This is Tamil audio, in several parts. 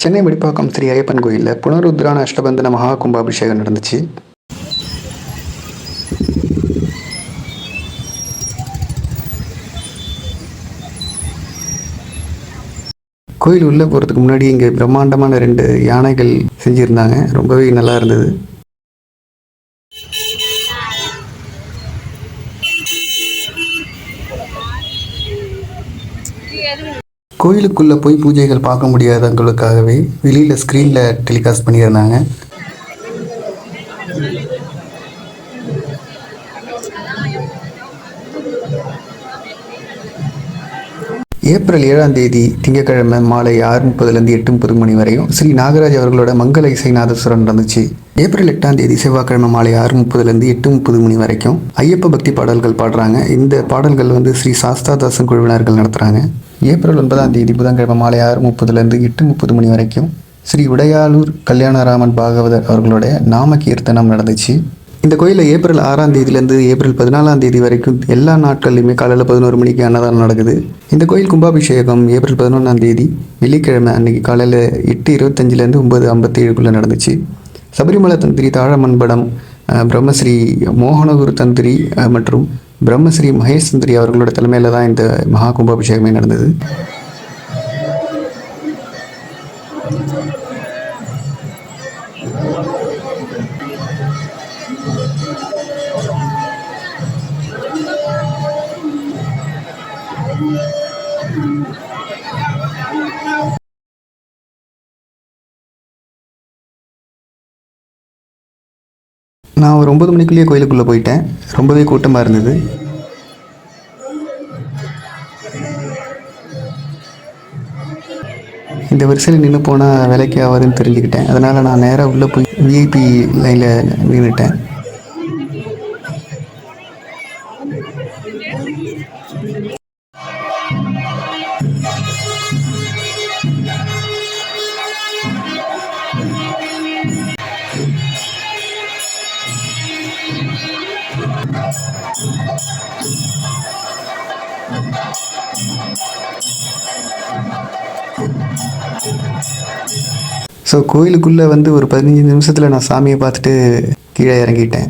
சென்னை வெடிப்பாக்கம் ஸ்ரீ ஐயப்பன் கோயிலில் புனருத்ரான அஷ்டபந்தன மகா கும்பாபிஷேகம் நடந்துச்சு. கோயில் உள்ளே போகிறதுக்கு முன்னாடி இங்கே பிரம்மாண்டமான 2 யானைகள் செஞ்சுருந்தாங்க. ரொம்பவே நல்லா இருந்தது. கோயிலுக்குள்ளே போய் பூஜைகள் பார்க்க முடியாதவங்களுக்காகவே வெளியில் ஸ்க்ரீனில் டெலிகாஸ்ட் பண்ணியிருந்தாங்க. ஏப்ரல் 7ஆம் தேதி திங்கட்கிழமை மாலை 6:30 8:30 மணி வரையும் ஸ்ரீ நாகராஜ் அவர்களோட மங்கள இசை நாதஸ்வரம் நடந்துச்சு. ஏப்ரல் 8ஆம் தேதி செவ்வாய்க்கிழமை மாலை 6:30 8:30 மணி வரைக்கும் ஐயப்ப பக்தி பாடல்கள் பாடுறாங்க. இந்த பாடல்கள் ஸ்ரீ சாஸ்தாதாசன் குழுவினர்கள் நடத்துகிறாங்க. ஏப்ரல் 9ஆம் தேதி புதன்கிழமை மாலை 6:30 8:30 மணி வரைக்கும் ஸ்ரீ உடையாளூர் கல்யாணராமன் பாகவதர் அவர்களோட நாம கீர்த்தனம் நடந்துச்சு. இந்த கோயிலில் ஏப்ரல் 6ஆம் தேதியிலேருந்து ஏப்ரல் 14ஆம் தேதி வரைக்கும் எல்லா நாட்கள்லையுமே காலையில் 11 மணிக்கு அன்னதானம் நடக்குது. இந்த கோயில் கும்பாபிஷேகம் ஏப்ரல் 11ஆம் தேதி வெள்ளிக்கிழமை அன்னைக்கு காலையில் 8:25 9:57 நடந்துச்சு. சபரிமலை தந்திரி தாழமன்படம் பிரம்மஸ்ரீ மோகனகுரு தந்திரி மற்றும் பிரம்மஸ்ரீ மகேஷ் தந்திரி அவர்களோட தலைமையில் தான் இந்த மகா கும்பாபிஷேகமே நடந்தது. நான் ஒரு 9 மணிக்குள்ளேயே கோயிலுக்குள்ளே போயிட்டேன். ரொம்பவே கூட்டமாக இருந்தது. இந்த வரிசையில் நின்று போனால் விலைக்கு ஆகாதுன்னு தெரிஞ்சுக்கிட்டேன். அதனால் நான் நேராக உள்ளே போய் விஐபி லைனில் நின்றுட்டேன். ஸோ கோயிலுக்குள்ளே ஒரு 15 நிமிஷத்தில் நான் சாமியை பார்த்துட்டு கீழே இறங்கிட்டேன்.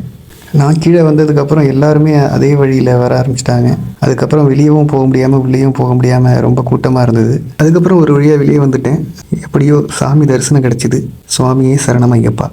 நான் கீழே வந்ததுக்கப்புறம் எல்லாருமே அதே வழியில் வர ஆரம்பிச்சிட்டாங்க. அதுக்கப்புறம் வெளியவும் போக முடியாமல் உள்ளேயும் போக முடியாமல் ரொம்ப கூட்டமாக இருந்தது. அதுக்கப்புறம் ஒரு வழியாக வெளியே வந்துட்டேன். எப்படியோ சாமி தரிசனம் கிடச்சிது. சுவாமியே சரணம் ஐயப்பா.